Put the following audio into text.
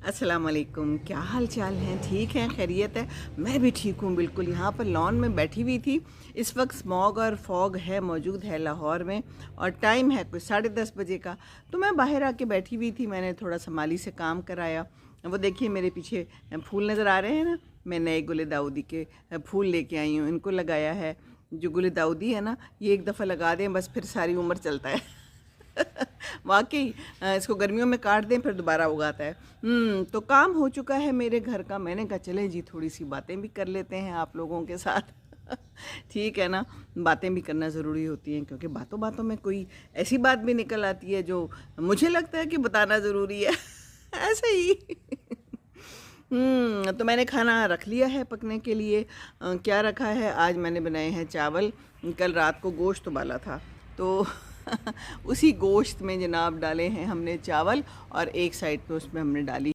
अस्सलाम वालेकुम। क्या हाल चाल हैं? ठीक हैं, खैरियत है? मैं भी ठीक हूँ बिल्कुल। यहाँ पर लॉन में बैठी हुई थी। इस वक्त स्मॉग और फॉग है, मौजूद है लाहौर में, और टाइम है कुछ 10:30 बजे का। तो मैं बाहर आके बैठी हुई थी। मैंने थोड़ा सा माली से काम कराया। वो देखिए मेरे पीछे फूल नज़र आ रहे हैं ना, मैं नए गुल दाऊदी के फूल लेके आई हूँ, इनको लगाया है। जो गुल दाऊदी है ना, ये एक दफ़ा लगा दें बस फिर सारी उम्र चलता है। वाकई इसको गर्मियों में काट दें फिर दोबारा उगाता है। तो काम हो चुका है मेरे घर का। मैंने कहा चलें जी, थोड़ी सी बातें भी कर लेते हैं आप लोगों के साथ। ठीक है ना, बातें भी करना ज़रूरी होती हैं, क्योंकि बातों बातों में कोई ऐसी बात भी निकल आती है जो मुझे लगता है कि बताना ज़रूरी है। ऐसे ही। तो मैंने खाना रख लिया है पकने के लिए। क्या रखा है? आज मैंने बनाए हैं चावल। कल रात को गोश्त उबाला था, तो उसी गोश्त में जनाब डाले हैं हमने चावल, और एक साइड पे उसमें हमने डाली